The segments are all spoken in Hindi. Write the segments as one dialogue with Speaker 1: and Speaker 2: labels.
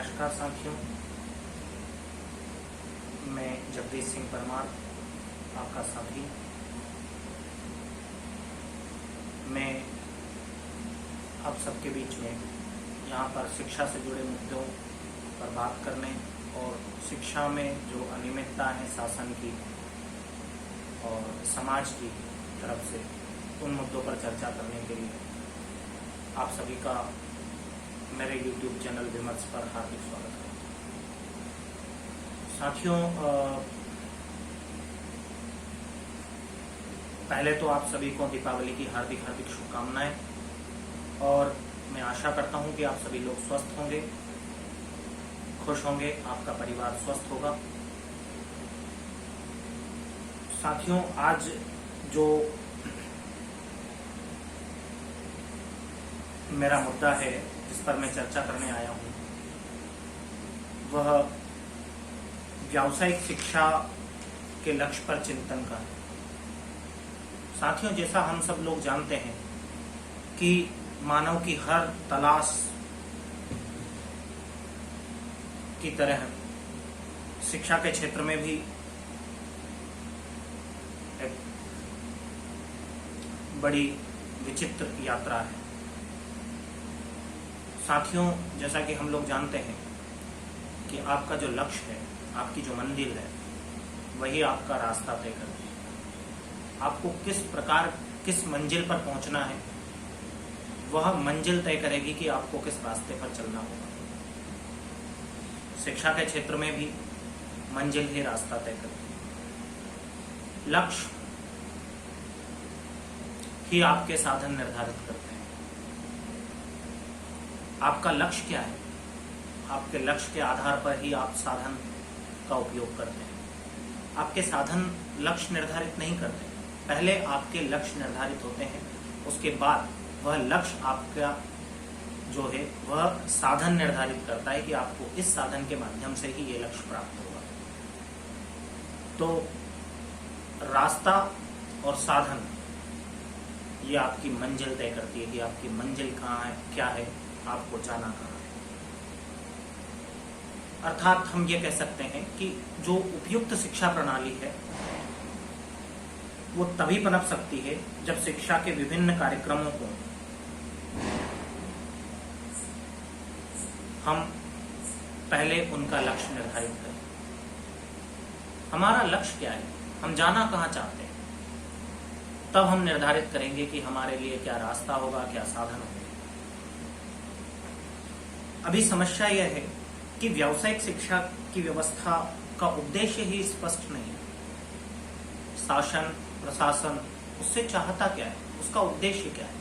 Speaker 1: नमस्कार साथियों, मैं जगदीश सिंह परमार आपका साथी। मैं आप सबके बीच में यहाँ पर शिक्षा से जुड़े मुद्दों पर बात करने और शिक्षा में जो अनियमितता है शासन की और समाज की तरफ से उन मुद्दों पर चर्चा करने के लिए आप सभी का मेरे YouTube चैनल विमर्श पर हार्दिक स्वागत है। साथियों, पहले तो आप सभी को दीपावली की हार्दिक शुभकामनाएं और मैं आशा करता हूं कि आप सभी लोग स्वस्थ होंगे, खुश होंगे, आपका परिवार स्वस्थ होगा। साथियों, आज जो मेरा मुद्दा है जिस पर मैं चर्चा करने आया हूं वह व्यावसायिक शिक्षा के लक्ष्य पर चिंतन का है। साथियों, जैसा हम सब लोग जानते हैं कि मानव की हर तलाश की तरह शिक्षा के क्षेत्र में भी एक बड़ी विचित्र यात्रा है। साथियों, जैसा कि हम लोग जानते हैं कि आपका जो लक्ष्य है, आपकी जो मंजिल है, वही आपका रास्ता तय करती है। आपको किस प्रकार किस मंजिल पर पहुंचना है, वह मंजिल तय करेगी कि आपको किस रास्ते पर चलना होगा। शिक्षा के क्षेत्र में भी मंजिल ही रास्ता तय करती है। लक्ष्य ही आपके साधन निर्धारित करते हैं। आपका लक्ष्य क्या है, आपके लक्ष्य के आधार पर ही आप साधन का उपयोग करते हैं। आपके साधन लक्ष्य निर्धारित नहीं करते, पहले आपके लक्ष्य निर्धारित होते हैं, उसके बाद वह लक्ष्य आपका जो है वह साधन निर्धारित करता है कि आपको इस साधन के माध्यम से ही ये लक्ष्य प्राप्त होगा। तो रास्ता और साधन ये आपकी मंजिल तय करती है कि आपकी मंजिल कहाँ है, क्या है, आपको जाना कहाँ है। अर्थात हम ये कह सकते हैं कि जो उपयुक्त शिक्षा प्रणाली है वो तभी पनप सकती है जब शिक्षा के विभिन्न कार्यक्रमों को हम पहले उनका लक्ष्य निर्धारित करें। हमारा लक्ष्य क्या है, हम जाना कहाँ चाहते हैं, तब हम निर्धारित करेंगे कि हमारे लिए क्या रास्ता होगा, क्या साधन होगा। अभी समस्या यह है कि व्यावसायिक शिक्षा की व्यवस्था का उद्देश्य ही स्पष्ट नहीं है। शासन प्रशासन उससे चाहता क्या है, उसका उद्देश्य क्या है।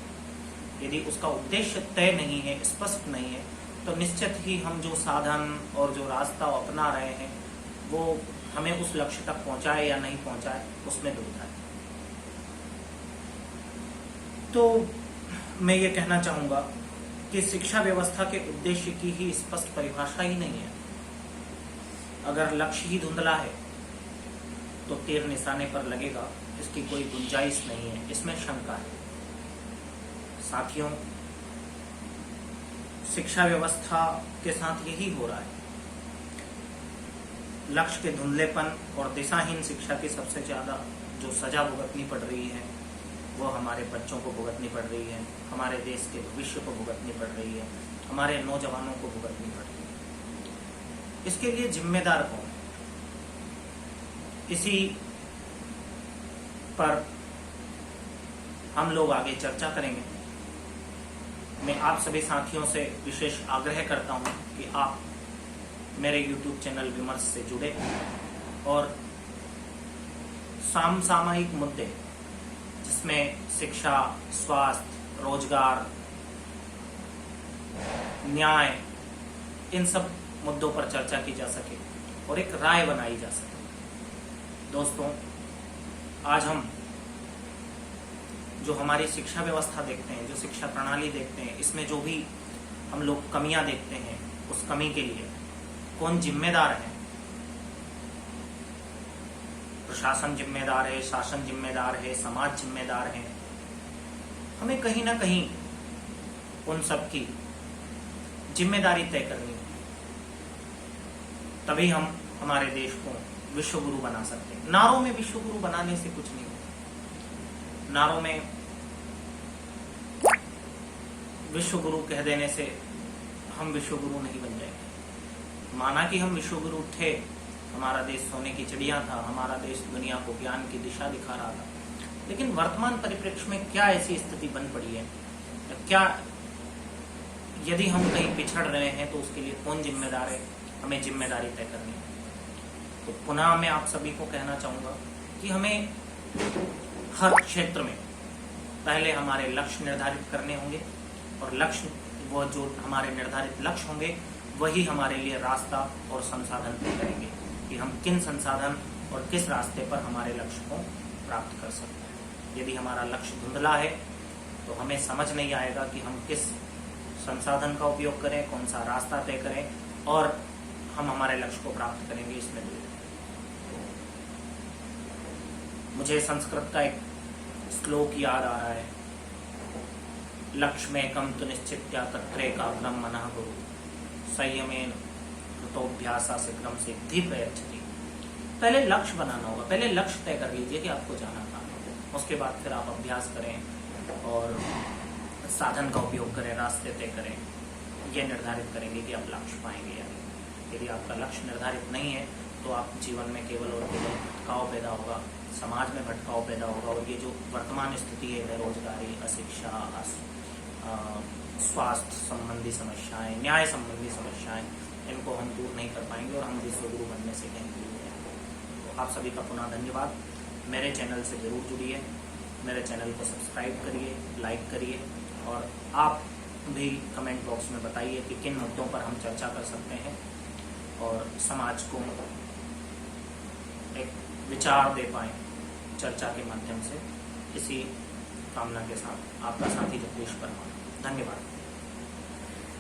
Speaker 1: यदि उसका उद्देश्य तय नहीं है, स्पष्ट नहीं है, तो निश्चित ही हम जो साधन और जो रास्ता अपना रहे हैं वो हमें उस लक्ष्य तक पहुंचाए या नहीं पहुंचाए, उसमें दुविधा है। तो मैं ये कहना चाहूंगा कि शिक्षा व्यवस्था के उद्देश्य की ही स्पष्ट परिभाषा ही नहीं है। अगर लक्ष्य ही धुंधला है तो तीर निशाने पर लगेगा, इसकी कोई गुंजाइश नहीं है, इसमें शंका है। साथियों, शिक्षा व्यवस्था के साथ यही हो रहा है। लक्ष्य के धुंधलेपन और दिशाहीन शिक्षा की सबसे ज्यादा जो सजा भुगतनी पड़ रही है वो हमारे बच्चों को भुगतनी पड़ रही है, हमारे देश के भविष्य को भुगतनी पड़ रही है, हमारे नौजवानों को भुगतनी पड़ रही है। इसके लिए जिम्मेदार कौन है, इसी पर हम लोग आगे चर्चा करेंगे। मैं आप सभी साथियों से विशेष आग्रह करता हूं कि आप मेरे YouTube चैनल विमर्श से जुड़े और समसामयिक मुद्दे जिसमें शिक्षा, स्वास्थ्य, रोजगार, न्याय, इन सब मुद्दों पर चर्चा की जा सके और एक राय बनाई जा सके। दोस्तों, आज हम जो हमारी शिक्षा व्यवस्था देखते हैं, जो शिक्षा प्रणाली देखते हैं, इसमें जो भी हम लोग कमियां देखते हैं, उस कमी के लिए कौन जिम्मेदार है। प्रशासन जिम्मेदार है, शासन जिम्मेदार है, समाज जिम्मेदार है। हमें कहीं ना कहीं उन सब की जिम्मेदारी तय करनी है। तभी हम हमारे देश को विश्व गुरु बना सकते हैं। नारों में विश्व गुरु बनाने से कुछ नहीं होता। नारों में विश्व गुरु कह देने से हम विश्व गुरु नहीं बन जाएंगे। माना कि हम विश्व गुरु थे, हमारा देश सोने की चिड़िया था, हमारा देश दुनिया को ज्ञान की दिशा दिखा रहा था, लेकिन वर्तमान परिप्रेक्ष्य में क्या ऐसी स्थिति बन पड़ी है, क्या यदि हम कहीं पिछड़ रहे हैं तो उसके लिए कौन जिम्मेदार है, हमें जिम्मेदारी तय करनी है। तो पुनः मैं आप सभी को कहना चाहूंगा कि हमें हर क्षेत्र में पहले हमारे लक्ष्य निर्धारित करने होंगे, और लक्ष्य वो जो हमारे निर्धारित लक्ष्य होंगे वही हमारे लिए रास्ता और संसाधन तय करेंगे कि हम किन संसाधन और किस रास्ते पर हमारे लक्ष्य को प्राप्त कर सकते हैं। यदि हमारा लक्ष्य धुंधला है तो हमें समझ नहीं आएगा कि हम किस संसाधन का उपयोग करें, कौन सा रास्ता तय करें और हम हमारे लक्ष्य को प्राप्त करेंगे, इसमें दूर। मुझे संस्कृत का एक श्लोक याद आ रहा है, लक्ष्यमेकं तु निश्चित्य तत्रैकाग्रं मनः गुरु संयमेन कृतोऽभ्यासा शीघ्रं सिद्धि प्रयच्छति। पहले लक्ष्य बनाना होगा, पहले लक्ष्य तय कर लीजिए कि आपको जाना कहाँ है, उसके बाद फिर आप अभ्यास करें और साधन का उपयोग करें, रास्ते तय करें, ये निर्धारित करेंगे कि आप लक्ष्य पाएंगे या नहीं। यदि आपका लक्ष्य निर्धारित नहीं है तो आप जीवन में केवल और केवल भटकाव पैदा होगा, समाज में भटकाव पैदा होगा, और ये जो वर्तमान स्थिति है, बेरोजगारी, अशिक्षा, स्वास्थ्य संबंधी समस्याएं, न्याय संबंधी समस्याएं, इनको हम दूर नहीं कर पाएंगे और हम विश्व गुरु बनने से कहीं दूर हैं। तो आप सभी का पुनः धन्यवाद। मेरे चैनल से जरूर जुड़िए, मेरे चैनल को सब्सक्राइब करिए, लाइक करिए, और आप भी कमेंट बॉक्स में बताइए कि किन मुद्दों पर हम चर्चा कर सकते हैं और समाज को एक विचार दे पाएं चर्चा के माध्यम से। इसी कामना के साथ आपका साथी जगदीश परमार। धन्यवाद।